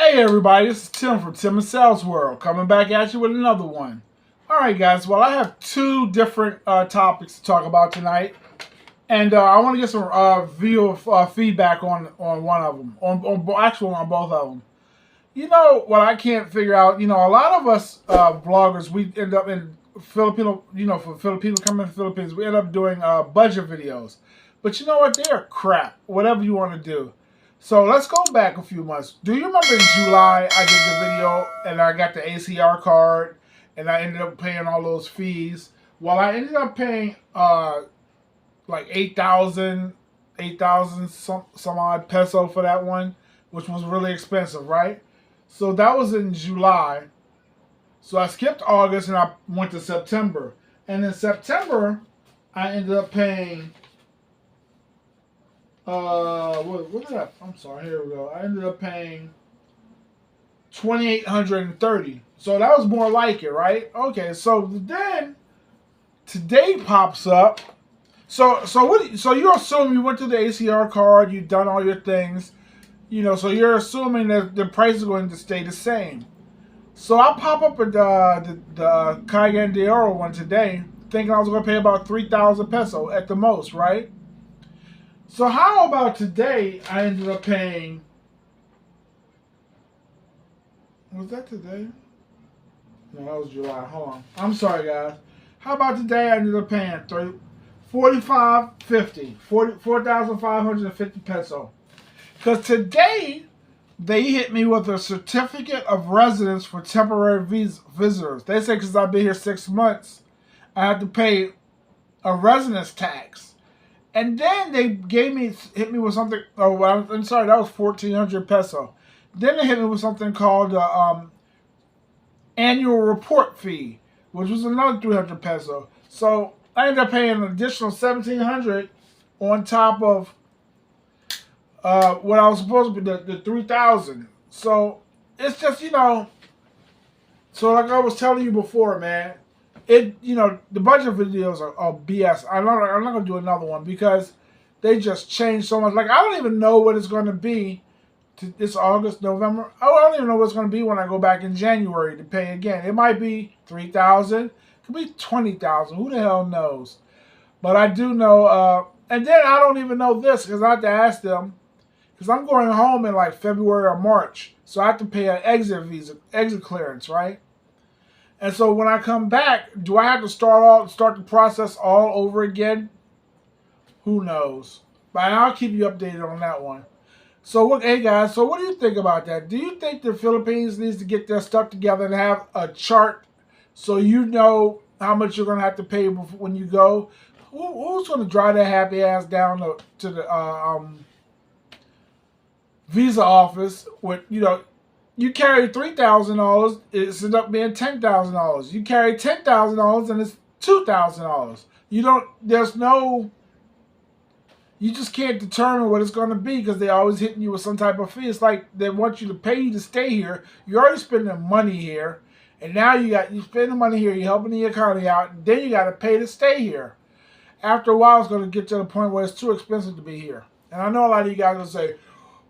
Hey everybody, this is Tim from Tim and Sales World, coming back at you with another one. Alright guys, well I have two different topics to talk about tonight. And I want to get some viewer feedback on one of them, on both of them. You know what I can't figure out, a lot of us vloggers, we end up in Filipino, for Filipino coming to the Philippines, we end up doing budget videos. But you know what, they are crap, whatever you want to do. So let's go back a few months. Do you remember in July I did the video and I got the ACR card and I ended up paying all those fees? Well, I ended up paying like 8,000 some odd peso for that one, which was really expensive, right? So that was in July. So I skipped August and I went to September. And in September, I ended up paying what did I? I'm sorry. Here we go. I ended up paying 2,830. So that was more like it, right? Okay. So then today pops up. So you're assuming you went to the ACR card, you've done all your things, So you're assuming that the price is going to stay the same. So I pop up at the Cayenne de Oro one today, thinking I was going to pay about 3,000 peso at the most, right? So how about today I ended up paying, was that today? No, that was July. Hold on. I'm sorry, guys. How about today I ended up paying 4,550 peso. Because today they hit me with a certificate of residence for temporary visitors. They say because I've been here 6 months, I have to pay a residence tax. And then they hit me with something. Oh, I'm sorry, that was 1,400 peso. Then they hit me with something called annual report fee, which was another 300 peso. So I ended up paying an additional 1,700 on top of what I was supposed to be, the 3,000. So it's just So like I was telling you before, man. The budget videos are BS. I'm not gonna do another one because they just changed so much. Like I don't even know what it's gonna be. This August, November. I don't even know what it's gonna be when I go back in January to pay again. It might be 3,000. It could be 20,000. Who the hell knows? But I do know. And then I don't even know this because I have to ask them because I'm going home in like February or March, so I have to pay an exit clearance, right? And so when I come back, do I have to start the process all over again? Who knows? But I'll keep you updated on that one. So hey guys, so what do you think about that? Do you think the Philippines needs to get their stuff together and have a chart so you know how much you're going to have to pay when you go? Who's going to drive their happy ass down to the visa office with, you carry $3,000, it's end up being $10,000. You carry $10,000 and it's $2,000. You just can't determine what it's going to be because they're always hitting you with some type of fee. It's like they want you to pay you to stay here. You're already spending money here, and now you spending money here. You're helping the economy out, and then you got to pay to stay here. After a while, it's going to get to the point where it's too expensive to be here. And I know a lot of you guys will say,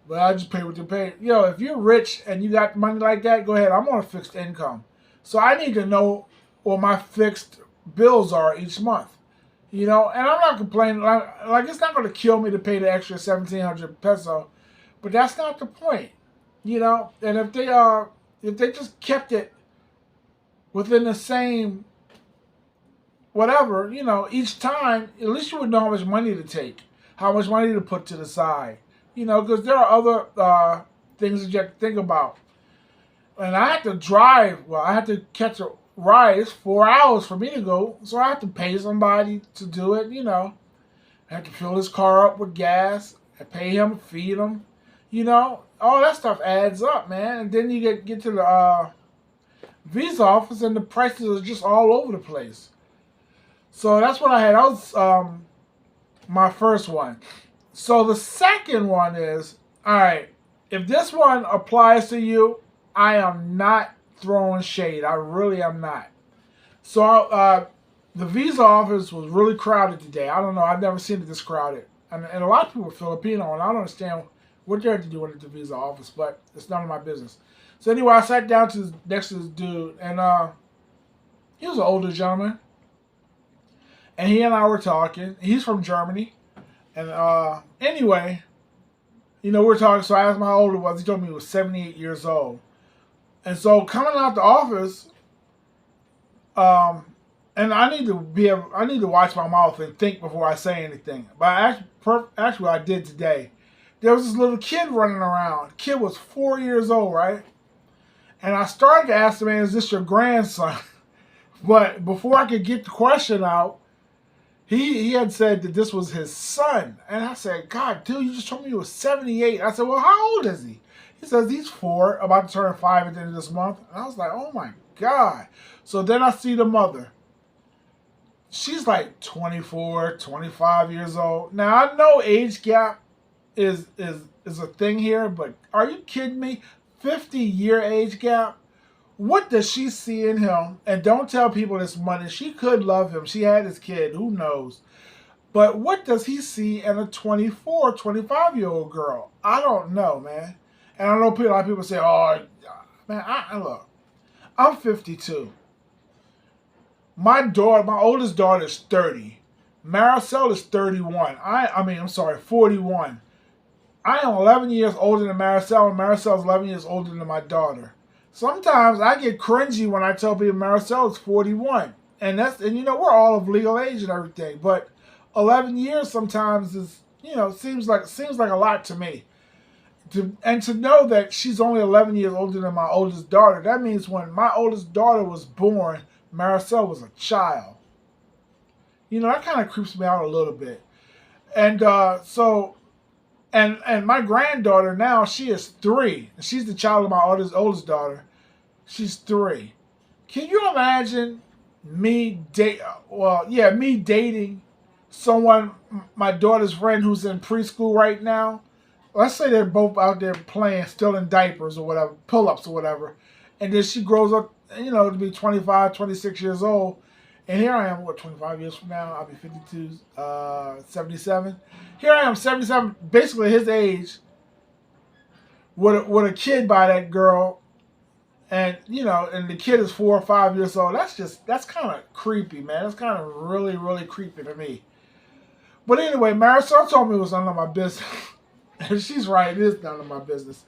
"But I just pay what you're paying." If you're rich and you got money like that, go ahead. I'm on a fixed income. So I need to know what my fixed bills are each month. And I'm not complaining. Like it's not going to kill me to pay the extra 1,700 peso. But that's not the point. And if they just kept it within the same whatever, each time, at least you would know how much money to take, how much money to put to the side. Because there are other things that you have to think about. And I had to drive. Well, I had to catch a ride. It's 4 hours for me to go. So I have to pay somebody to do it, I have to fill his car up with gas. I pay him, feed him. All that stuff adds up, man. And then you get to the visa office and the prices are just all over the place. So that's what I had. That was my first one. So the second one is, all right, if this one applies to you, I am not throwing shade. I really am not. So the visa office was really crowded today. I don't know. I've never seen it this crowded. And a lot of people are Filipino, and I don't understand what they have to do with the visa office, but it's none of my business. So anyway, I sat down next to this dude, and he was an older gentleman, and he and I were talking. He's from Germany, and anyway, you know, we're talking. So I asked him how old he was. He told me he was 78 years old. And so coming out the office, and I need to watch my mouth and think before I say anything. But actually, what I did today. There was this little kid running around. Kid was 4 years old, right? And I started to ask the man, "Is this your grandson?" But before I could get the question out, he had said that this was his son. And I said, "God, dude, you just told me he was 78." I said, "Well, how old is he?" He says he's 4, about to turn 5 at the end of this month. And I was like, "Oh my God." So then I see the mother. She's like 24, 25 years old. Now I know age gap is a thing here, but are you kidding me? 50-year age gap? What does she see in him? And don't tell people this money. She could love him. She had his kid. Who knows? But what does he see in a 24, 25-year-old girl? I don't know, man. And I know a lot of people say, "Oh, man, look, I'm 52. My oldest daughter is 30. Maricel is 31. I'm sorry, 41. I am 11 years older than Maricel, and Maricel is 11 years older than my daughter. Sometimes I get cringy when I tell people Maricel is 41. And you know, we're all of legal age and everything, but 11 years sometimes is, you know, seems like a lot to me. To know that she's only 11 years older than my oldest daughter, that means when my oldest daughter was born, Maricel was a child. You know, that kind of creeps me out a little bit. And and my granddaughter now, she is 3. She's the child of my oldest daughter. She's 3. Can you imagine me dating someone, my daughter's friend who's in preschool right now? Let's say they're both out there playing, still in diapers or whatever, pull-ups or whatever. And then she grows up, you know, to be 25, 26 years old. And here I am, 25 years from now? I'll be 52, 77. Here I am, 77, basically his age, with a kid by that girl. And, you know, and the kid is 4 or 5 years old. That's kind of creepy, man. That's kind of really, really creepy to me. But anyway, Marisol told me it was none of my business. And she's right, it is none of my business.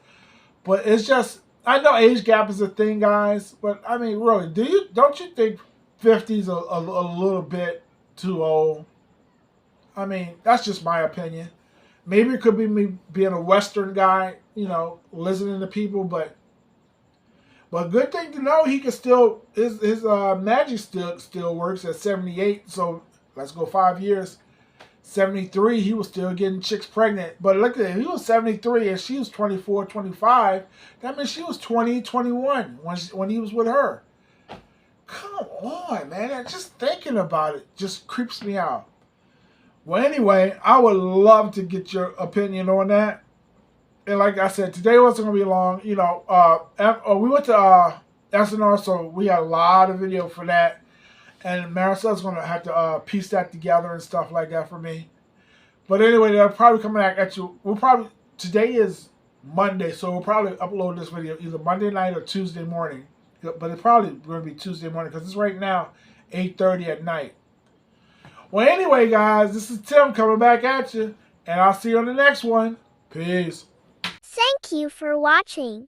But it's just, I know age gap is a thing, guys. But, I mean, really, don't you think 50 is a little bit too old? I mean, that's just my opinion. Maybe it could be me being a Western guy, you know, listening to people, but good thing to know, he can still, his magic still works at 78. So let's go 5 years. 73, he was still getting chicks pregnant. But look at him, he was 73 and she was 24, 25. That means she was 20, 21 when he was with her. Come on, man. Just thinking about it just creeps me out. Well, anyway, I would love to get your opinion on that. And like I said, today wasn't going to be long. You know, we went to SNR, so we had a lot of video for that. And Maricel's going to have to piece that together and stuff like that for me. But anyway, they'll probably come back at you. Today is Monday, so we'll probably upload this video either Monday night or Tuesday morning. But it's probably going to be Tuesday morning because it's right now 8:30 at night. Well, anyway, guys, this is Tim coming back at you. And I'll see you on the next one. Peace. Thank you for watching.